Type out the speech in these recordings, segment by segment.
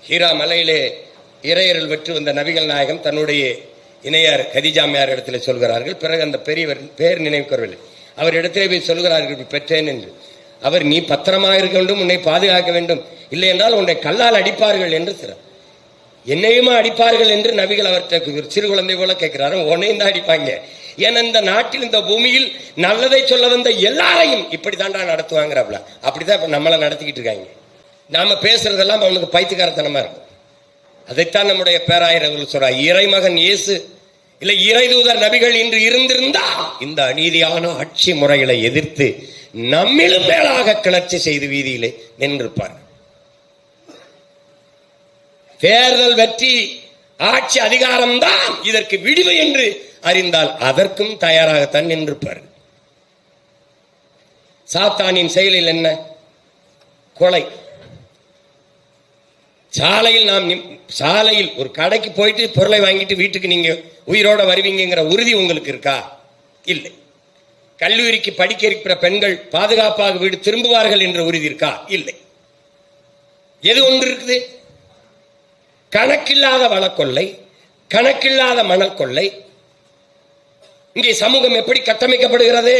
ஹீரா மலையிலே இறையருள் பெற்று வந்த நபிகள் நாயகம் தன்னுடைய இணையார் கதிஜாமையார் இடத்துல சொல்கிறார்கள். பிறகு அந்த பெரியவர் பேர் நினைவுக்கவில்லை. அவர் இடத்திலே போய் சொல்கிறார்கள் பெற்றேன் என்று. அவர் நீ பத்திரமாக இருக்க வேண்டும், உன்னை பாதுகாக்க வேண்டும், இல்லை என்றால் உன்னை கல்லால் அடிப்பார்கள் என்று சிற என்னையுமா அடிப்பார்கள் என்று நபிகள் அவர்கிட்ட சிறு குழந்தை போல கேட்கிறாரு. உன்னையும் தான் அடிப்பாங்க. ஏன்னா இந்த நாட்டில் இந்த பூமியில் நல்லதை சொல்ல வந்த எல்லாரையும் இப்படித்தான்டா நடத்துவாங்கிறாப்ல. அப்படிதான் இப்ப நம்மளை நடத்திக்கிட்டு இருக்காங்க. நாம பேசுறதெல்லாம் அவனுக்கு பைத்தியக்காரத்தனமா இருக்கும். அதைத்தான் நம்முடைய பேராயர்கள் சொல்றார். இறைமகன் இயேசு இல்லை இறைதூதர் நபிகள் இன்று இருந்திருந்தா இந்த அநீதியான ஆட்சி முறைகளை எதிர்த்து நம்மிலும் மேலாக கிளர்ச்சி செய்து வீதியிலே நின்றிருப்பார். தேர்தல் வெற்றி ஆட்சி அதிகாரம்தான் இதற்கு விடிவு என்று அறிந்தால் அதற்கும் தயாராகத்தான் நின்றிருப்பார். சாத்தானின் செயலில் என்ன? கொலை. சாலையில் ஒரு கடைக்கு போயிட்டு பொருளை வாங்கிட்டு வீட்டுக்கு நீங்க உயிரோட வருவீங்கிற உறுதி உங்களுக்கு இருக்கா? இல்லை. கல்லூரிக்கு படிக்க இருக்கிற பெண்கள் பாதுகாப்பாக வீடு திரும்புவார்கள் என்ற உறுதி இருக்கா? இல்லை. எது ஒன்று இருக்குது? கணக்கில்லாத வளக்கொள்ளை, கணக்கில்லாத மணல் கொள்ளை. இங்கே சமூகம் எப்படி கட்டமைக்கப்படுகிறது?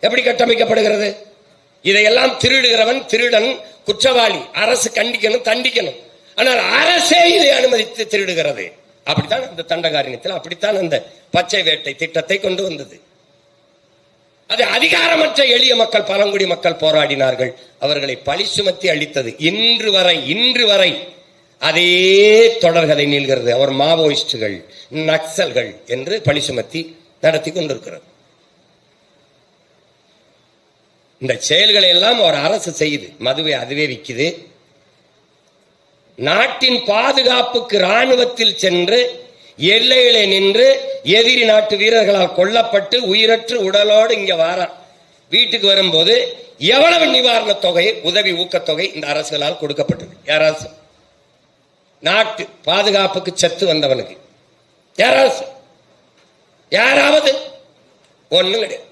எப்படி கட்டமைக்கப்படுகிறது? இதையெல்லாம் திருடுகிறவன் திருடன், குற்றவாளி. அரசு கண்டிக்கணும், தண்டிக்கணும். ஆனால் அரசே இதை அனுமதித்து திருடுகிறது. அப்படித்தான் அந்த தண்டகாரண்யத்தில் அப்படித்தான் அந்த பச்சை வேட்டை திட்டத்தை கொண்டு வந்தது. அது அதிகாரமற்ற எளிய மக்கள், பழங்குடி மக்கள் போராடினார்கள். அவர்களை பழி சுமத்தி அளித்தது. இன்று வரை அதே தொடர்கதை நீள்கிறது. அவர் மாவோயிஸ்டுகள், நக்சல்கள் என்று பழி சுமத்தி நடத்தி கொண்டிருக்கிறது. இந்த செயல்களை எல்லாம் ஒரு அரசு செய்யுது. மதுவை அதுவே விற்குது. நாட்டின் பாதுகாப்புக்கு ராணுவத்தில் சென்று எல்லையிலே நின்று எதிரி நாட்டு வீரர்களால் கொல்லப்பட்டு உயிரற்று உடலோடு இங்க வாரான். வீட்டுக்கு வரும்போது எவ்வளவு நிவாரண தொகை, உதவி ஊக்கத்தொகை இந்த அரசுகளால் கொடுக்கப்பட்டது? யாராவது நாட்டு பாதுகாப்புக்கு செத்து வந்தவனுக்கு யாராவது ஒண்ணும் கிடையாது.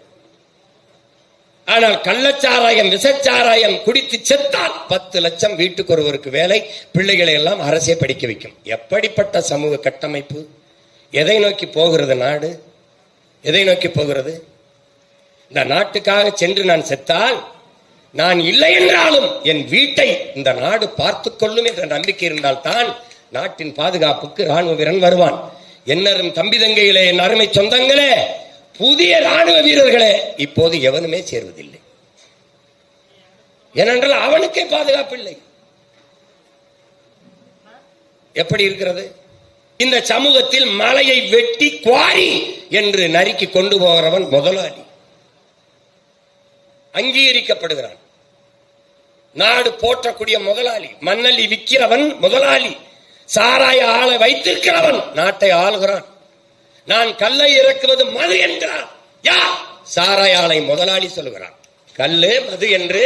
ஆனால் கள்ளச்சாராயம், விசச்சாராயம் குடித்து செத்தால் 10 லட்சம் வீட்டுக்கு ஒருவருக்கு வேலை, பிள்ளைகளை எல்லாம் அரசே படிக்க வைக்கும். எப்படிப்பட்ட சமூக கட்டமைப்பு? எதை நோக்கி போகிறது நாடு? எதை நோக்கி போகிறது? இந்த நாட்டுக்காக சென்று நான் செத்தால், நான் இல்லை என்றாலும் என் வீட்டை இந்த நாடு பார்த்துக் கொள்ளும் என்ற நம்பிக்கை இருந்தால்தான் நாட்டின் பாதுகாப்புக்கு ராணுவ வீரன் வருவான். என்னரும் தம்பி தங்கைகளே, என் அருமை சொந்தங்களே, புதிய ராணுவ வீரர்களே இப்போது எவனுமே சேர்வதில்லை. ஏனென்றால் அவனுக்கே பாதுகாப்பு இல்லை. எப்படி இருக்கிறது? இந்த சமூகத்தில் மலையை வெட்டி குவாரி என்று நறுக்கி கொண்டு போகிறவன் முதலாளி, அங்கீகரிக்கப்படுகிறான். நாடு போற்றக்கூடிய முதலாளி. மண்ணள்ளி விற்கிறவன் முதலாளி. சாராய ஆளை வைத்திருக்கிறவன் நாட்டை ஆளுகிறான். நான் கல்லை இறக்குவது மது என்கிறான். யார்? சாராய ஆலை முதலாளி சொல்லுகிறான். கல்லு மது என்று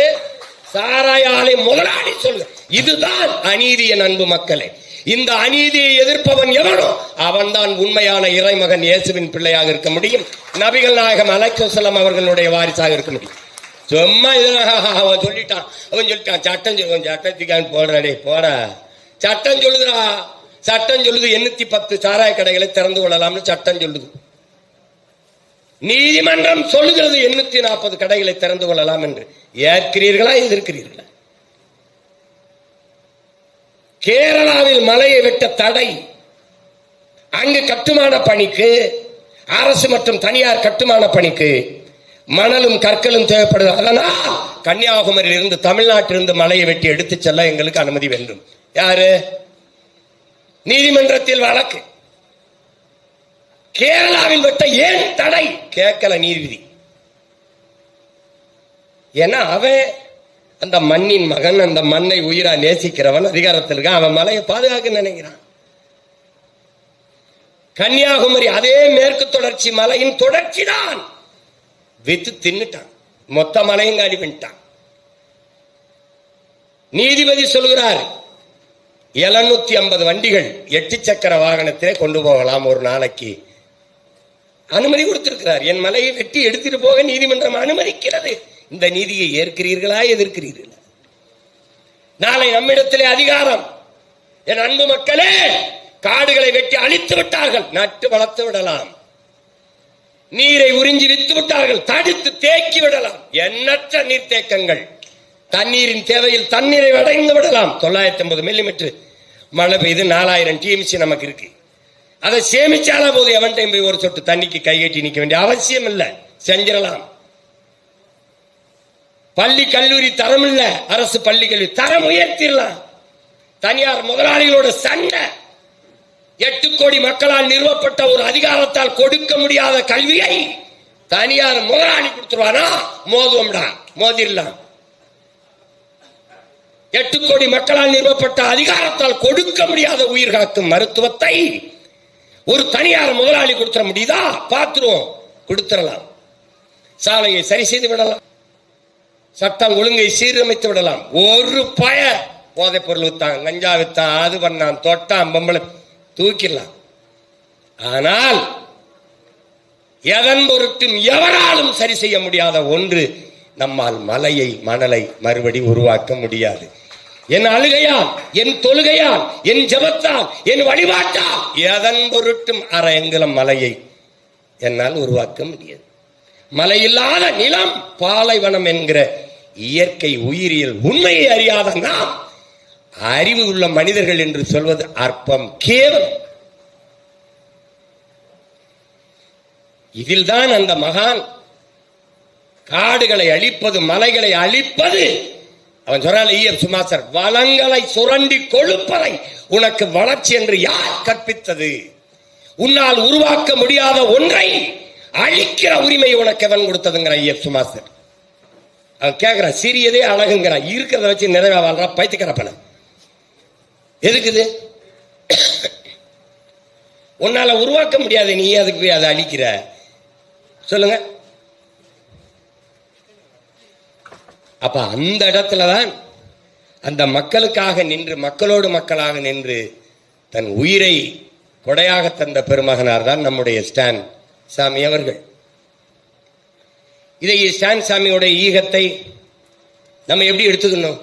சாராய ஆலை முதலாளி சொல்லுகிறான். இதுதான் அநீதிய அன்பு மக்களே. இந்த அநீதியை எதிர்ப்பவன் எவனோ அவன் தான் உண்மையான இறைமகன் இயேசுவின் பிள்ளையாக இருக்க முடியும். நபிகள் நாயகம் அலைஹிஸ்ஸலாம் அவர்களுடைய வாரிசாக இருக்க முடியும். சும்மா அவன் சொல்லிட்டான், சட்டம் போடுறாடே போட, சட்டம் சொல்லுதுடா. சட்டம் சொல்லுது 810 சாராய கடைகளை திறந்து கொள்ளலாம்னு சட்டம் சொல்லுது. நீதிமன்றம் சொல்லுகிறது 840 கடைகளை திறந்து கொள்ளலாம் என்று. ஏற்கிறீர்களா, எதிர்க்கிறீர்களா? கேரளாவில் மலையை வெட்ட தடை. அங்கு கட்டுமான பணிக்கு, அரசு மற்றும் தனியார் கட்டுமான பணிக்கு மணலும் கற்களும் தேவைப்படுது. அதனால் கன்னியாகுமரியில் இருந்து, தமிழ்நாட்டிலிருந்து மலையை வெட்டி எடுத்து செல்ல எங்களுக்கு அனுமதி வேண்டும். யாரு? நீதிமன்றத்தில் வழக்கு. கேரளாவில் வெட்ட ஏன் தடை? கேட்கல நீதிபதி. ஏன்னா அவன் அந்த மண்ணின் மகன், அந்த மண்ணை உயிரா நேசிக்கிறவன், அதிகாரத்தில் இருக்கான். அவன் மலையை பாதுகாக்க நினைக்கிறான். கன்னியாகுமரி அதே மேற்கு தொடர்ச்சி மலையின் தொடர்ச்சி தான். வித்து தின்னுட்டான், மொத்த மலையும் காலி பண்ணிட்டான். நீதிபதி சொல்கிறார் 750 வண்டிகள் 8 சக்கர வாகனத்திலே கொண்டு போகலாம் ஒரு நாளைக்கு. அனுமதி கொடுத்திருக்கிறார். என் மலையை வெட்டி எடுத்துட்டு போக நீதிமன்றம் அனுமதிக்கிறது. இந்த நீதியை ஏற்கிறீர்களா, எதிர்க்கிறீர்களா? நாளை நம்மிடத்திலே அதிகாரம் என் அன்பு மக்களே, காடுகளை வெட்டி அழித்து விட்டார்கள், நட்டு வளர்த்து விடலாம். நீரை உறிஞ்சி வித்து விட்டார்கள், தடுத்து தேக்கி விடலாம். எண்ணற்ற நீர்த்தேக்கங்கள், தண்ணீரின் தேவையில் தண்ணீரை அடைந்து விடலாம். 950 மில்லிமீட்டர் மழை பெய்து 4000 TMC நமக்கு இருக்கு. அதை சேமிச்சால போது எவன்டையும் போய் ஒரு சொட்டு தண்ணிக்கு கைகட்டி நிற்க வேண்டிய அவசியம் இல்லை, செஞ்சிடலாம். பள்ளி கல்லூரி தரம் இல்ல, அரசு பள்ளி கல்வி தரம் உயர்த்திடலாம். தனியார் முதலாளிகளோட சண்டை, 8 கோடி மக்களால் நிறுவப்பட்ட ஒரு அதிகாரத்தால் கொடுக்க முடியாத கல்வியை தனியார் முதலாளி கொடுத்துருவானா, மோதுவோம்டா, மோதிடலாம். 8 கோடி மக்களால் நிறுவப்பட்ட அதிகாரத்தால் கொடுக்க முடியாத உயிர் காக்கும் மருத்துவத்தை ஒரு தனியார் முதலாளி கொடுத்துட முடியுதா? பார்த்துருவோம், கொடுத்துடலாம். சாலையை சரி செய்து விடலாம், சட்டம் ஒழுங்கை சீரமைத்து விடலாம். ஒரு பய போதைப் பொருள் வித்தான், கஞ்சா வித்தான், அது பண்ணான், தொட்டான், பொம்பளை தூக்கிடலாம். ஆனால் எதன் பொருட்டும் எவராலும் சரி செய்ய முடியாத ஒன்று, நம்மால் மலையை மணலை மறுபடி உருவாக்க முடியாது. என் அழுகையால், என் தொழுகையால், என் ஜபத்தால், என் வழிபாட்டால் எதன் பொருட்டும் அரை அங்குலம் மலையை என்னால் உருவாக்க முடியாது. மலையில்லாத நிலம் பாலைவனம் என்கிற இயற்கை உயிரியல் உண்மையை அறியாத நாம் அறிவு உள்ள மனிதர்கள் என்று சொல்வது அற்பம், கேவலம். இதில்தான் அந்த மகான் காடுகளை அழிப்பது, மலைகளை அழிப்பது, அவன் சொல்றான் ஈஎப் சுமாசர், வளங்களை சுரண்டி கொழுப்பதை உனக்கு வளர்ச்சி என்று யார் கற்பித்தது? உன்னால் உருவாக்க முடியாத ஒன்றை அழிக்கிற உரிமை உனக்கு எவன் கொடுத்ததுங்கிற ஈஎப் சுமாசர். அவன் கேட்கிறான், சிறியதே அழகுங்கிறான், இருக்கிறத வச்சு நிறைவா வாழ்றான், பைத்தியக்காரப்பன. எதுக்குது? உன்னால உருவாக்க முடியாது, நீ அதுக்கு போய் அதை அழிக்கிற? சொல்லுங்க. அப்ப அந்த இடத்துலதான் அந்த மக்களுக்காக நின்று, மக்களோடு மக்களாக நின்று தன் உயிரை கொடையாக தந்த பெருமகனார் தான் நம்முடைய ஸ்டான் சாமி அவர்கள். இதை ஸ்டான் சாமியோட ஈகத்தை நம்ம எப்படி எடுத்துக்கணும்?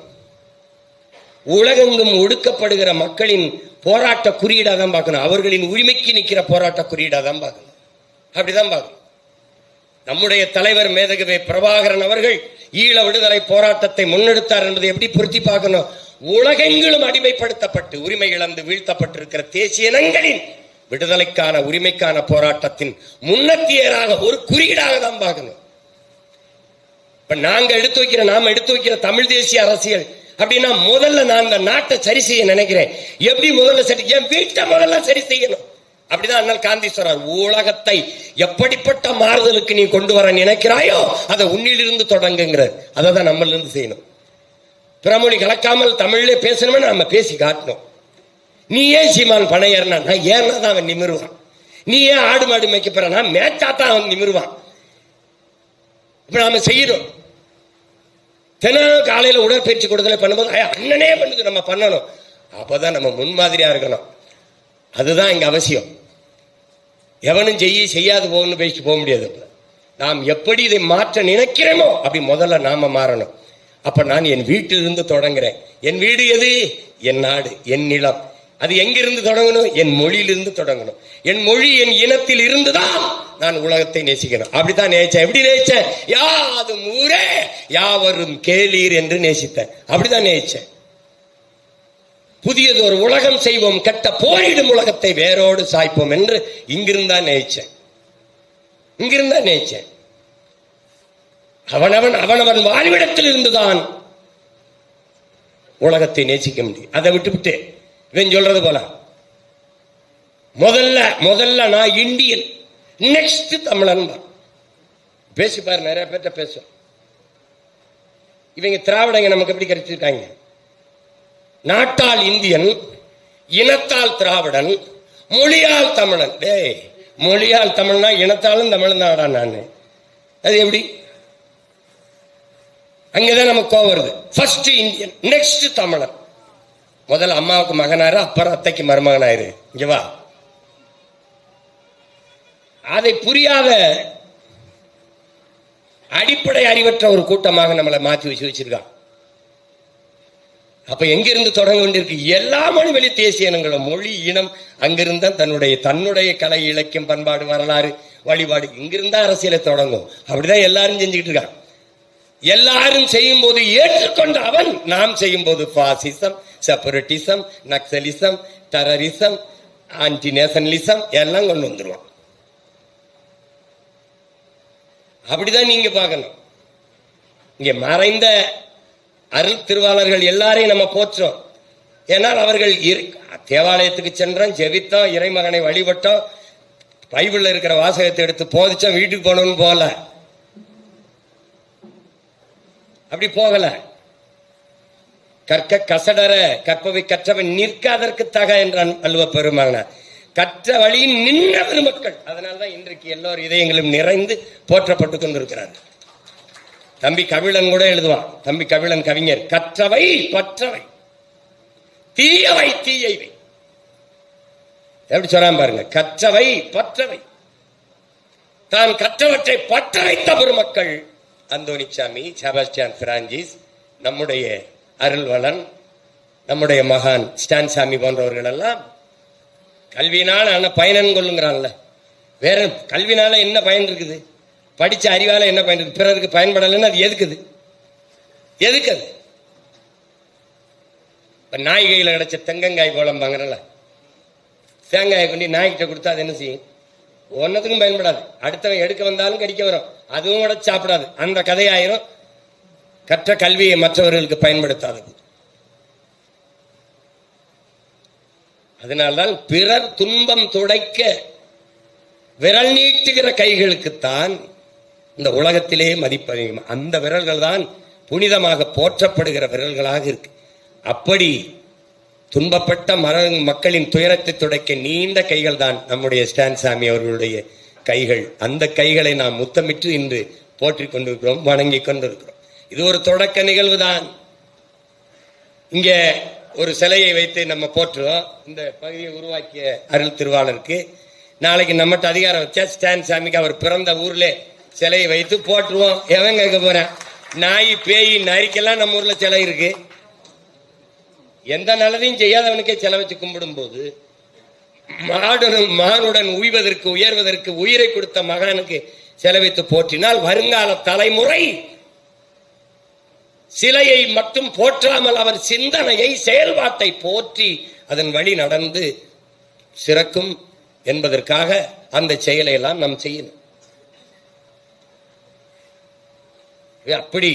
உலகெங்கும் ஒடுக்கப்படுகிற மக்களின் போராட்ட குறியீடா தான் பார்க்கணும். அவர்களின் உரிமைக்கு நிற்கிற போராட்ட குறியீடா தான் பார்க்கணும். அப்படிதான் பார்க்கணும். நம்முடைய தலைவர் மேதகவே பிரபாகரன் அவர்கள் ஈழ விடுதலை போராட்டத்தை முன்னெடுத்தார் என்பதை எப்படி பொருத்தி பார்க்கணும்? உலகெங்கிலும் அடிமைப்படுத்தப்பட்டு உரிமை இழந்து வீழ்த்தப்பட்டிருக்கிற தேசிய இனங்களின் விடுதலைக்கான உரிமைக்கான போராட்டத்தின் முன்னத்தியராக ஒரு குறியீடாக தான் பார்க்கணும். இப்ப நாம எடுத்து வைக்கிற தமிழ் தேசிய அரசியல் அப்படின்னா, முதல்ல நான் அந்த நாட்டை சரி செய்ய நினைக்கிறேன். எப்படி முதல்ல சரி, என் வீட்டை முதல்ல சரி செய்யணும். அப்படிதான் அண்ணல் காந்தி சொல்றார், உலகத்தை எப்படிப்பட்ட மாறுதலுக்கு நீ கொண்டு வர நினைக்கிறாயோ அதை உன்னிலிருந்து தொடங்குங்கிறார். அதை தான் நம்மள இருந்து செய்யணும். பிறமொழி கலக்காமல் தமிழ்ல பேசணும்னு நம்ம பேசி காட்டணும். நீ ஏன் சீமான் பணம் ஏறினா, நான் ஏன்னா தான் அவன் நிமிருவான். நீ ஏன் ஆடு மாடு மேய்க்க போற, நான் மேய்ச்சாத்தான் அவன் நிமிருவான். இப்ப நாம செய்யணும். தினம் காலையில உடற்பயிற்சி கொடுத்தல பண்ணும்போது அண்ணனே பண்ணுது, நம்ம பண்ணணும். அப்பதான் நம்ம முன்மாதிரியா இருக்கணும். அதுதான் இங்க அவசியம். எவனும் செய்யாது போகணும்னு பேசிட்டு போக முடியாது. நாம் எப்படி இதை மாற்ற நினைக்கிறோமோ அப்படி முதல்ல நாம மாறணும். அப்ப நான் என் வீட்டிலிருந்து தொடங்குறேன். என் வீடு எது? என் நாடு, என் நிலம். அது எங்கிருந்து தொடங்கணும்? என் மொழியிலிருந்து தொடங்கணும். என் மொழி, என் இனத்தில் இருந்துதான் நான் உலகத்தை நேசிக்கணும். அப்படித்தான் நேசிச்சேன். எப்படி நேசிச்சேன்? யாதும் ஊரே யாவரும் கேளீர் என்று நேசித்தேன். அப்படிதான் நேசிச்சேன். புதியது ஒரு உலகம் செய்வோம், கெட்ட போரிடும் உலகத்தை வேரோடு சாய்ப்போம் என்று இங்கிருந்தா நேசிச்சேன். அவனவன் வாழ்விடத்தில் இருந்துதான் உலகத்தை நேசிக்க முடியும். அதை விட்டு இவன் சொல்றது போல முதல்ல நான் இந்தியன், நெக்ஸ்ட் தமிழன் பேசிப்பாரு. நிறைய பேர்ட்ட பேசும். இவங்க திராவிடங்க நமக்கு எப்படி கிடைச்சிருக்காங்க? நாட்டால் இந்தியன், இனத்தால் திராவிடன், மொழியால் தமிழன். டேய், மொழியால் தமிழ்னா இனத்தாலும் தமிழன் தான்டா நான். அது எப்படி? அங்கதான் நமக்கு கோவம் வருது. ஃபர்ஸ்ட் இந்தியன், நெக்ஸ்ட் தமிழன். முதல்ல அம்மாவுக்கு மகனாரு, அப்புறம் அத்தைக்கு மருமகனாயிரு. இங்க வா. அதை புரியாத அடிப்படை அறிவற்ற ஒரு கூட்டமாக நம்மளை மாற்றி வச்சிருக்கான். அப்ப எங்கிருந்து தொடங்க வேண்டியிருக்கு? எல்லா மொழி வெளி தேசிய இனங்களும் மொழி இனம் அங்கிருந்தா தன்னுடைய கலை இலக்கியம் பண்பாடு வரலாறு வழிபாடு இங்கிருந்தா அரசியலை தொடங்கும். அப்படிதான் எல்லாரும் செஞ்சுக்கிட்டு இருக்காங்க. எல்லாரும் செய்யும் போது ஏற்றுக்கொண்ட அவன் நாம் செய்யும் போது fascism, separatism, Naxalism, terrorism, anti nationalism எல்லாம் கொண்டு வந்துருவான். அப்படிதான் நீங்க பார்க்கணும். இங்க மறைந்த அருள் திருவாளர்கள் எல்லாரையும் நம்ம போற்றோம். ஏன்னால் அவர்கள் தேவாலயத்துக்கு சென்றோம், ஜெபித்தோம், இறைமகனை வழிபட்டோம், பைபிள்ல இருக்கிற வாசகத்தை எடுத்து போதிச்சோம், வீட்டுக்கு போனோம்னு போகல. அப்படி போகல. கற்க கசடர கற்பவை கற்றவன் நிற்க அதற்கு தக என்றான் வள்ளுவ பெருமானார். கற்ற வழியில் நின்ற பெருமக்கள். அதனால்தான் இன்றைக்கு எல்லோரும் இதயங்களும் நிறைந்து போற்றப்பட்டு கொண்டிருக்கிறார்கள். தம்பி கபிலன் கூட எழுதுவான். தம்பி கபிலன் கவிஞர், கற்றவை பற்றவை, தீயவை தீயவை. எப்படி சொல்றான் பாருங்க, கற்றவை பற்றவை. தான் கற்றவற்றை பற்ற வைத்த பெருமக்கள் அந்தோனிசாமி, செபாஸ்டியன் பிரான்சிஸ், நம்முடைய அருள்வளன், நம்முடைய மகான் ஸ்டான்சாமி போன்றவர்கள் எல்லாம் கல்வியினால பயனன் கொள்ளுங்கிறான்ல. வேற கல்வினால என்ன பயன் இருக்குது? படிச்ச அறிவால என்ன பயன் இருக்கு? பிறருக்கு பயன்படலைன்னு அது எதுக்குது? எதுக்குது? இப்ப நாய் கையில கிடைச்ச தெங்கங்காய் குழம்பாங்கிறல, தேங்காயை கொண்டு நாய்கிட்ட கொடுத்தா அது என்ன செய்யும்? ஒன்னத்துக்கும் பயன்படாது. அடுத்தவன் எடுக்க வந்தாலும் கடிக்க வரும், அதுவும் கூட சாப்பிடாது. அந்த கதையாயிரும். கற்ற கல்வியை மற்றவர்களுக்கு பயன்படுத்தாதது. அதனால்தான் பிறர் துன்பம் துடைக்க விரல் நீட்டுகிற கைகளுக்குத்தான் இந்த உலகத்திலே மதிப்பு. அந்த விரல்கள் தான் புனிதமாக போற்றப்படுகிற விரல்களாக இருக்கு. அப்படி துன்பப்பட்ட மக்களின் துயரத்தை துடைக்க நீண்ட கைகள் தான் நம்முடைய ஸ்டான்சாமி அவர்களுடைய கைகள். அந்த கைகளை நாம் முத்தமிட்டு இன்று போற்றிக் கொண்டிருக்கிறோம், வணங்கி கொண்டிருக்கிறோம். இது ஒரு தொடக்க நிகழ்வு தான். இங்க ஒரு சிலையை வைத்து நம்ம போற்றுவோம். இந்த பகுதியை உருவாக்கிய அருள் திருவாளருக்கு நாளைக்கு நம்மகிட்ட அதிகாரம் வச்சா ஸ்டான்சாமிக்கு அவர் பிறந்த ஊர்ல சிலையை வைத்து போற்றுவோம். எவன் கேட்க போறேன்? நாய் பேய் நரிக்கெல்லாம் நம்ம ஊர்ல சிலை இருக்கு. எந்த நல்லதையும் செய்யாதவனுக்கே சிலை வச்சு கும்பிடும் போது மானுடன் உய்வதற்கு உயர்வதற்கு உயிரை கொடுத்த மகானுக்கு சிலை வைத்து போற்றினால் வருங்கால தலைமுறை சிலையை மட்டும் போற்றாமல் அவர் சிந்தனையை, செயல்பாட்டை போற்றி அதன் வழி நடந்து சிறக்கும் என்பதற்காக அந்த செயலை எல்லாம் நாம் செய்யணும். அப்படி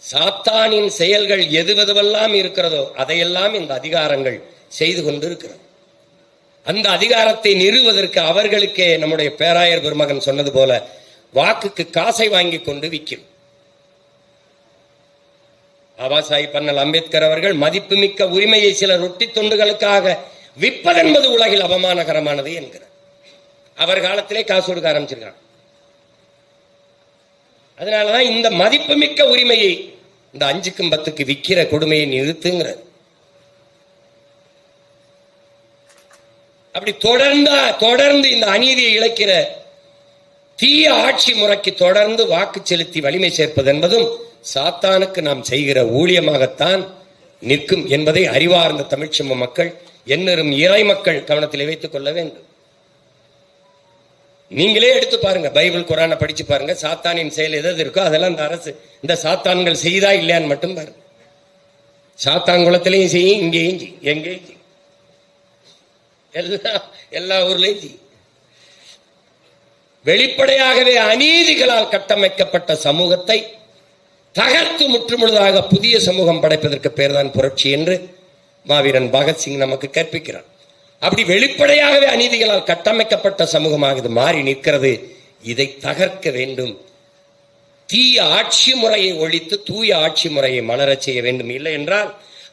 சாத்தானின் செயல்கள் எதுவெல்லாம் இருக்கிறதோ அதையெல்லாம் இந்த அதிகாரங்கள் செய்து கொண்டிருக்கிறது. அந்த அதிகாரத்தை நிறுவதற்கு அவர்களுக்கே நம்முடைய பேராயர் பெருமகன் சொன்னது போல வாக்குக்கு காசை வாங்கி கொண்டு விற்கும். பாபா சாஹிப் அண்ணல் அம்பேத்கர் அவர்கள் மதிப்புமிக்க உரிமையை சில ரொட்டி தொண்டுகளுக்காக விற்பதென்பது உலகில் அவமானகரமானது என்கிறார். அவர் காலத்திலே காசு கொடுக்க ஆரம்பிச்சிருக்காங்க. அதனாலதான் இந்த மதிப்புமிக்க உரிமையை இந்த 5க்கும் 10க்கு விற்கிற கொடுமையை நிறுத்துங்கிறது. அப்படி தொடர்ந்து இந்த அநீதியை இழைக்கிற தீய ஆட்சி முறைக்கு தொடர்ந்து வாக்கு செலுத்தி வலிமை சேர்ப்பது என்பதும் சாத்தானுக்கு நாம் செய்கிற ஊழியமாகத்தான் நிற்கும் என்பதை அறிவார்ந்த தமிழ்ச்சம மக்கள், என்னரும் இறை மக்கள் கவனத்தில் வைத்துக் கொள்ள வேண்டும். நீங்களே எடுத்து பாருங்க, பைபிள் குரானை படிச்சு பாருங்க. சாத்தானின் செயல் எது இருக்கோ அதெல்லாம் இந்த அரசு இந்த சாத்தான்கள் செய்தா இல்லையான்னு மட்டும் பாருங்க. சாத்தான் குளத்திலையும் செய்யும், இங்கேயும் செய்யும், எங்கேயும் செய்யும், எல்லா ஊர்லயும் செய்யும். வெளிப்படையாகவே அநீதிகளால் கட்டமைக்கப்பட்ட சமூகத்தை தகர்த்து முற்றுமுழுதாக புதிய சமூகம் படைப்பதற்கு பேர்தான் புரட்சி என்று மாவீரன் பகத்சிங் நமக்கு கற்பிக்கிறார். அப்படி வெளிப்படையாகவே அநீதிகளால் கட்டமைக்கப்பட்ட சமூகமாக இது மாறி நிற்கிறது. இதை தகர்க்க வேண்டும். தீய ஆட்சி முறையை ஒழித்து தூய ஆட்சி முறையை மலரச் செய்ய வேண்டும். இல்லை என்றால்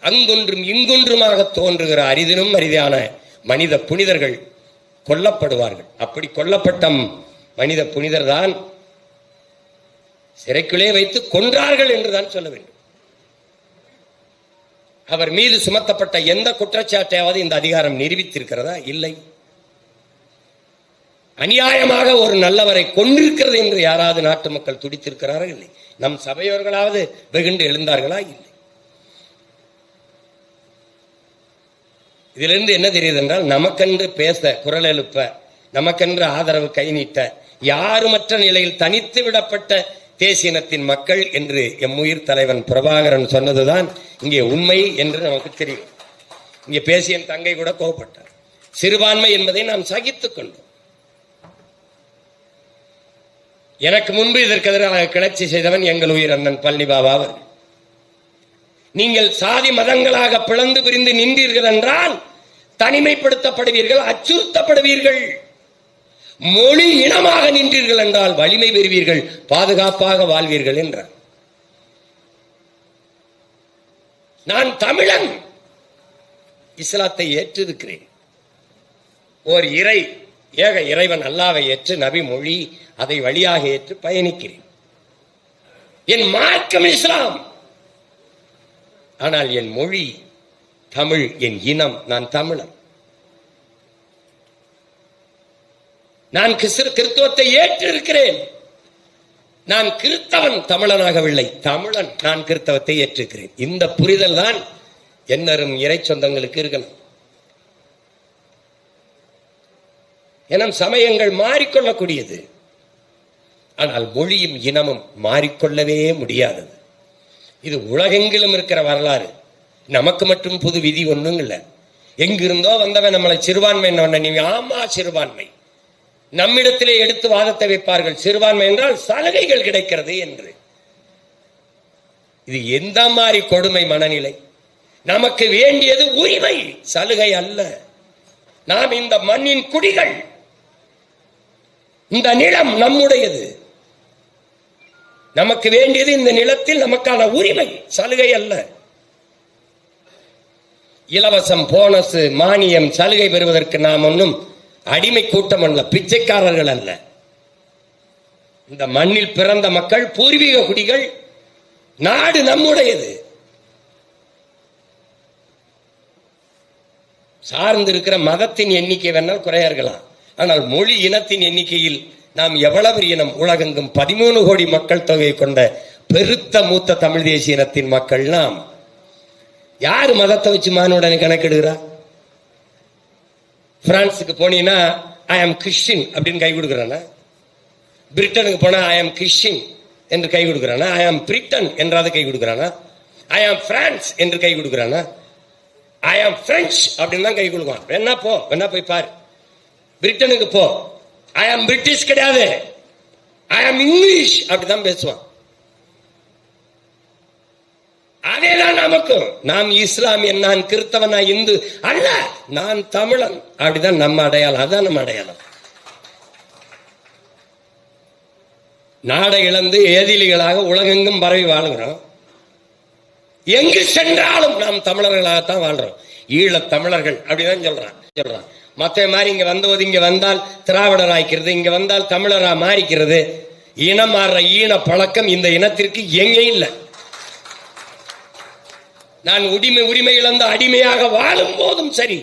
அங்கொன்றும் இங்கொன்றுமாக தோன்றுகிற அரிதினும் அரிதான மனித புனிதர்கள் கொல்லப்படுவார்கள். அப்படி கொல்லப்பட்ட மனித புனிதர் தான் சிறைக்குள்ளே வைத்து கொன்றார்கள் என்றுதான் சொல்ல வேண்டும். அவர் மீது சுமத்தப்பட்ட எந்த குற்றச்சாட்டையாவது இந்த அதிகாரம் நிரூபித்திருக்கிறதா? இல்லை. அநியாயமாக ஒரு நல்லவரை கொன்றிருக்கிறது என்று யாராவது நாட்டு மக்கள் துடித்திருக்கிறார்கள்? இல்லை. நம் சபையோர்களாவது வெகுண்டு எழுந்தார்களா? இல்லை. இதிலிருந்து என்ன தெரியுது என்றால், நமக்கென்று பேச, குரல் எழுப்ப, நமக்கென்று ஆதரவு கை நீட்ட, யாருமற்ற நிலையில் தனித்து விடப்பட்ட தேசியனத்தின் மக்கள் என்று எம்முயிர் தலைவன் பிரபாகரன் சொன்னதுதான் இங்கே உண்மை என்று நமக்கு தெரியும். இங்கே பேசிய தங்கை கூட கோபப்பட்டார். சிறுபான்மை என்பதை நாம் சகித்துக் கொண்டோம். எனக்கு முன்பு இதற்கு எதிராக கிளர்ச்சி செய்தவன் எங்கள் உயிர் அண்ணன் பழனி பாபா அவர்கள். நீங்கள் சாதி மதங்களாக பிளந்து பிரிந்து நின்றீர்கள் என்றால் தனிமைப்படுத்தப்படுவீர்கள், அச்சுறுத்தப்படுவீர்கள். மொழி இனமாக நின்றீர்கள் என்றால் வலிமை பெறுவீர்கள், பாதுகாப்பாக வாழ்வீர்கள் என்றார். நான் தமிழன், இஸ்லாத்தை ஏற்றிருக்கிறேன். ஓர் ஏக இறைவன் அல்லாவை ஏற்று நபி மொழி அதை வழியாக ஏற்று பயணிக்கிறேன். என் மார்க்கம் இஸ்லாம், ஆனால் என் மொழி தமிழ், என் இனம், நான் தமிழன். நான் கிறிஸ்துவத்தை ஏற்றிருக்கிறேன். நான் கிறிஸ்தவன், தமிழனாகவில்லை, தமிழன். நான் கிறிஸ்தவத்தை ஏற்றிருக்கிறேன். இந்த புரிதல் தான் என்னரும் இறை சொந்தங்களுக்கு இருக்கணும். எனும் சமயங்கள் மாறிக்கொள்ளக்கூடியது, ஆனால் மொழியும் இனமும் மாறிக்கொள்ளவே முடியாதது. இது உலகெங்கிலும் இருக்கிற வரலாறு. நமக்கு மட்டும் புது விதி ஒண்ணும் இல்லை. எங்கிருந்தோ வந்தவன் நம்மளை சிறுபான்மை, நீ ஆமா சிறுபான்மை, நம்மிடத்திலே எடுத்து வாதத்தை வைப்பார்கள். சிறுபான்மை என்றால் சலுகைகள் கிடைக்கிறது என்று. இது எந்த மாதிரி கொடுமை மனநிலை? நமக்கு வேண்டியது உரிமை, சலுகை அல்ல. நாம் இந்த மண்ணின் குடிகள், இந்த நிலம் நம்முடையது. நமக்கு வேண்டியது இந்த நிலத்தில் நமக்கான உரிமை, சலுகை அல்ல. இலவசம், போனஸ், மானியம், சலுகை பெறுவதற்கு நாம் ஒன்றும் அடிமை கூட்டம் அல்ல, பிச்சைக்காரர்கள் அல்ல. இந்த மண்ணில் பிறந்த மக்கள், பூர்வீக குடிகள். நாடு நம்முடையது. சார்ந்து இருக்கிற மதத்தின் எண்ணிக்கை வேணால் குறையா இருக்கலாம், ஆனால் மொழி இனத்தின் எண்ணிக்கையில் நாம் எவ்வளவு இனம்? உலகெங்கும் 13 கோடி மக்கள் தொகையை கொண்ட பெருத்த மூத்த தமிழ் தேசிய இனத்தின் மக்கள் நாம். யாரு மதத்தை வச்சு மானுடனை கணக்கெடுக்கிறா? பிரான்ஸுக்கு போனீங்கன்னா ஐ ஆம் கிறிஸ்டின் அப்படின்னு கை கொடுக்குறானா? பிரிட்டனுக்கு போனா ஐ ஆம் கிறிஸ்டின் என்று கை கொடுக்குறானா? ஐ ஆம் பிரிட்டன் என்றாவது கை கொடுக்குறானா? ஐ ஆம் பிரான்ஸ் என்று கை கொடுக்குறானா? ஐ ஆம் பிரெஞ்சு அப்படின்னு தான் கை கொடுக்குவான். வேணா போ, வேணா போய் பாரு. பிரிட்டனுக்கு போ, ஐ ஆம் பிரிட்டிஷ் கிடையாது, ஐ ஆம் இங்கிலீஷ் அப்படிதான் பேசுவான். அதேதான் நமக்கும். நாம் இஸ்லாமியன், நான் கிறிஸ்தவன், நான் இந்து அல்ல, நான் தமிழன். அப்படிதான் நம்ம அடையாளம். அதான் நம்ம அடையாளம். நாடை இழந்து ஏதிலிகளாக உலகெங்கும் பரவி வாழ்கிறோம். எங்கு சென்றாலும் நாம் தமிழர்களாகத்தான் வாழ்றோம். ஈழத் தமிழர்கள் அப்படிதான் சொல்றான். மற்ற மாதிரி இங்க வந்தபோது, இங்க வந்தால் திராவிடர் ஆய்க்கிறது, இங்க வந்தால் தமிழரா மாறிக்கிறது, இனம் மாறுற ஈன பழக்கம் இந்த இனத்திற்கு எங்கேயும் இல்லை. நான் உரிமை இழந்த அடிமையாக வாழும் போதும் சரி,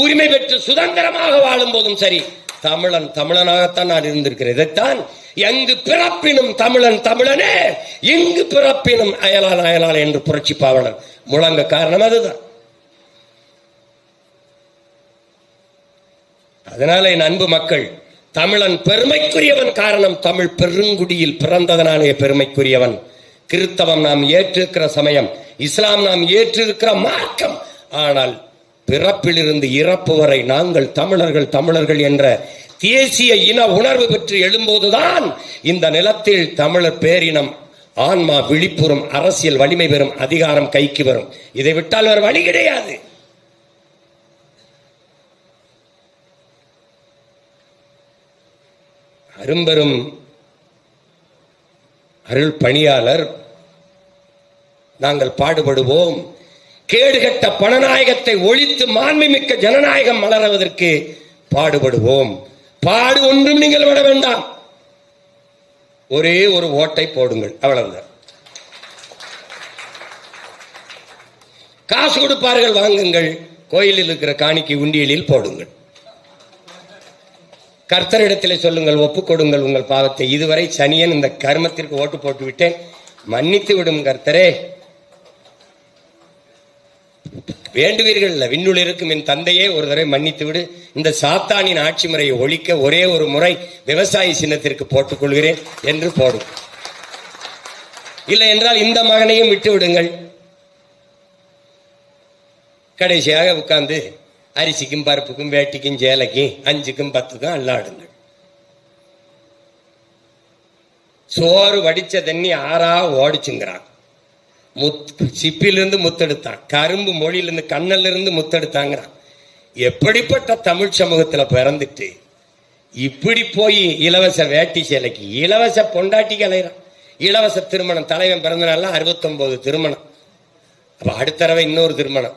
உரிமை பெற்று சுதந்திரமாக வாழும் போதும் சரி, தமிழனாகத்தான் நான் இருந்திருக்கிறேன். இதைத்தான் எங்கு பிறப்பினும் தமிழன் தமிழனே, எங்கு பிறப்பினும் அயலான் என்று புரட்சி பாவலர் முழங்க காரணம் அதுதான். அதனால என் அன்பு மக்கள், தமிழன் பெருமைக்குரியவன். காரணம், தமிழ் பெருங்குடியில் பிறந்ததனாலே பெருமைக்குரியவன். கிறிஸ்தவம் நாம் ஏற்றிருக்கிற சமயம், இஸ்லாம் நாம் ஏற்றிருக்கிற மார்க்கம். ஆனால் பிறப்பிலிருந்து இறப்பு வரை நாங்கள் தமிழர்கள் என்ற தேசிய இன உணர்வு பெற்று எழும்போதுதான் இந்த நிலத்தில் தமிழர் பேரினம் ஆன்மா விழிப்புறும், அரசியல் வலிமை பெறும், அதிகாரம் கைக்கு வரும். இதை விட்டால் வேறு வழி கிடையாது. அரும்பெரும் அருள் பணியாளர் நாங்கள் பாடுபடுவோம். கேடுகட்ட பணநாயகத்தை ஒழித்து மாண்புமிக்க ஜனநாயகம் மலர்வதற்கு பாடுபடுவோம். பாடு ஒன்றும் நீங்கள் விட வேண்டாம், ஒரே ஒரு ஓட்டை போடுங்கள், அவ்வளவுதான். காசு கொடுப்பார்கள், வாங்குங்கள். கோயிலில் இருக்கிற காணிக்கை உண்டியலில் போடுங்கள். கர்த்தரிடத்தில் சொல்லுங்கள், ஒப்புக் கொடுங்கள் உங்கள் பாவத்தை. இதுவரை சனியன் இந்த கர்மத்திற்கு ஓட்டு போட்டு விட்டேன், மன்னித்து விடும் கர்த்தரே. வேண்டுவீர்கள் இல்ல, விண்ணுள் இருக்கும் என் தந்தையே ஒரு தடவை மன்னித்து விடு, இந்த சாத்தானின் ஆட்சி முறையை ஒழிக்க ஒரே ஒரு முறை விவசாய சின்னத்திற்கு போட்டுக் கொள்கிறேன் என்று போடும். இல்லை என்றால் இந்த மகனையும் விட்டு விடுங்கள். கடைசியாக உட்கார்ந்து அரிசிக்கும் பருப்புக்கும் வேட்டிக்கும் சேலைக்கும் 5க்கும் 10க்கும் அல்லாடுங்கள். சோறு வடிச்ச தண்ணி ஆறா ஓடிச்சுங்கிறான். சிப்பிலிருந்து முத்தெடுத்தான், கரும்பு மொழியிலிருந்து கண்ணல்ல இருந்து முத்தெடுத்தாங்கிறான். எப்படிப்பட்ட தமிழ் சமூகத்துல பிறந்துட்டு இப்படி போய் இலவச வேட்டி சேலைக்கு இலவச பொண்டாட்டிக்கு அலைகிறான். இலவச திருமணம், தலைவன் பிறந்த நாள்ல 69 திருமணம். அப்ப அடுத்த தடவை இன்னொரு திருமணம்.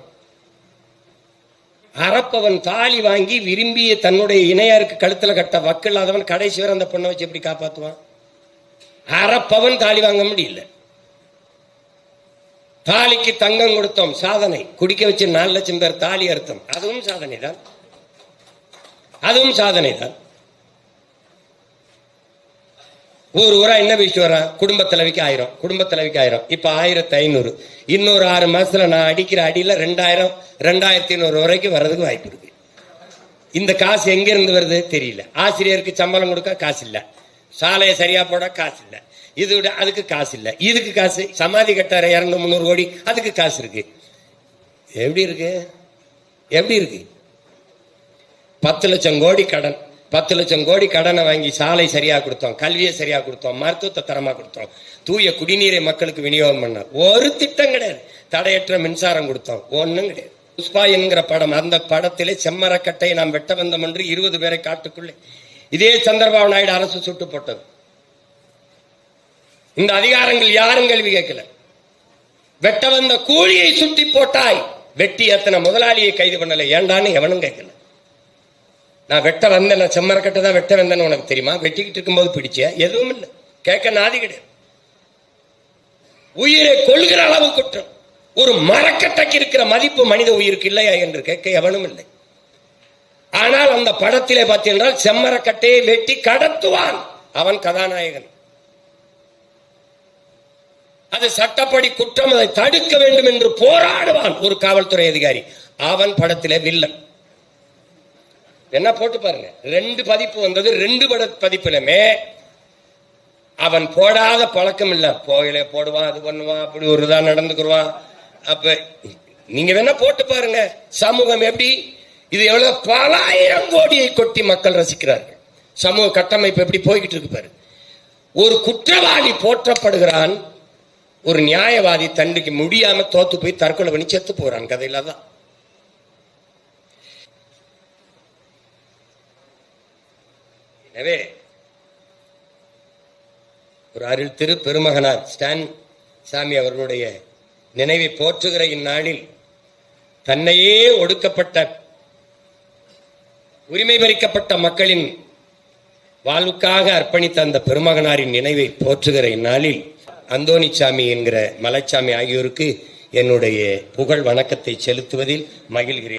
அறப்பவன் தாலி வாங்கி விரும்பிய தன்னுடைய இணையாருக்கு கழுத்துல கட்ட வக்கில்லாதவன் கடைசி வரை அந்த பொண்ணை வச்சு எப்படி காப்பாத்துவான்? அறப்பவன் தாலி வாங்க முடியல. தாலிக்கு தங்கம் கொடுத்தோம், சாதனை. குடிக்க வச்சு 4 லட்சம் பேர் தாலி அர்த்தம், அதுவும் சாதனை தான், அதுவும் சாதனை தான். ஊரா என்ன பேசிட்டு வரான்? குடும்ப தலைவிக்கு 1000, குடும்ப தலைவிக்கு 1000. இப்ப 1500. இன்னொரு 6 மாசத்துல நான் அடிக்கிற அடியில 2000, 2500 வரைக்கும் வர்றதுக்கு வாய்ப்பு இருக்கு. இந்த காசு எங்க இருந்து வருது தெரியல. ஆசிரியருக்கு சம்பளம் கொடுக்க காசு இல்ல, சாலையை சரியா போட காசு இல்ல, இது அதுக்கு காசு இல்ல, இதுக்கு காசு, சமாதி கட்டார 200-300 கோடி, அதுக்கு காசு இருக்கு. எப்படி இருக்கு? எப்படி இருக்கு? 10 லட்சம் கோடி கடன், 10 லட்சம் கோடி கடனை வாங்கி சாலை சரியா கொடுத்தோம், கல்வியை சரியா கொடுத்தோம், மருத்துவத்தை தரமா கொடுத்தோம், தூய குடிநீரை மக்களுக்கு விநியோகம் பண்ண ஒரு திட்டம் கிடையாது. தடையற்ற மின்சாரம் கொடுத்தோம், ஒன்னும் கிடையாது. புஷ்பா என்கிற படம், அந்த படத்திலே செம்மரக்கட்டையை நாம் வெட்ட வந்தோம் என்று 20 பேரை காட்டுக்குள்ளே இதே சந்திரபாபு நாயுடு அரசு சுட்டு போட்டது. இந்த அதிகாரங்கள் யாரும் கேள்வி கேட்கல. வெட்ட வந்த கூலியை சுட்டி போட்டாய், வெட்டி எத்தனை முதலாளியை கைது பண்ணல, ஏண்டான்னு எவனும் கேட்கல. நான் வெட்ட வந்தேன், நான் செம்மரக்கட்டை தான் வெட்ட வந்தேன்னு உனக்கு தெரியுமா? வெட்டிக்கிட்டு இருக்கும்போது பிடிச்சியா? எதுவும் இல்லை, கேட்க நாதி கிடையாது. உயிரை கொள்கிற அளவு குற்றம். ஒரு மரக்கட்டைக்கு இருக்கிற மதிப்பு மனித உயிருக்கு இல்லையா என்று கேட்க எவனும் இல்லை. ஆனால் அந்த படத்திலே பார்த்தீர்கள், செம்மரக்கட்டையை வெட்டி கடத்துவான், அவன் கதாநாயகன். அது சட்டப்படி குற்றம், அதை தடுக்க வேண்டும் என்று போராடுவான் ஒரு காவல்துறை அதிகாரி, அவன் படத்திலே வில்லன். என்ன போட்டு பாருங்க, 2 பதிப்பு வந்தது. 2 பதிப்பிலுமே அவன் போடாத பழக்கம் இல்ல. போயில போடுவான், அது பண்ணுவான், அப்படி ஒரு இதா நடந்துக்குருவான். அப்ப நீங்க வேணா போட்டு பாருங்க, சமூகம் எப்படி, இது எவ்வளவு பல ஆயிரம் கோடியை கொட்டி மக்கள் ரசிக்கிறார்கள். சமூக கட்டமைப்பு எப்படி போய்கிட்டு இருக்கு பாரு. ஒரு குற்றவாளி போற்றப்படுகிறான், ஒரு நியாயவாதி தண்டிக்க முடியாம தோத்து போய் தற்கொலை பண்ணி செத்து போறான். கதையில தான். எனவே ஒரு அருள் திரு பெருமகனார் ஸ்டான் சாமி அவர்களுடைய நினைவை போற்றுகிற இந்நாளில் தன்னையே ஒடுக்கப்பட்ட, உரிமை பறிக்கப்பட்ட மக்களின் வாழ்வுக்காக அர்ப்பணித்த அந்த பெருமகனாரின் நினைவை போற்றுகிற இந்நாளில் அந்தோணிசாமி என்கிற மலைச்சாமி ஆகியோருக்கு என்னுடைய புகழ் வணக்கத்தை செலுத்துவதில் மகிழ்கிறேன்.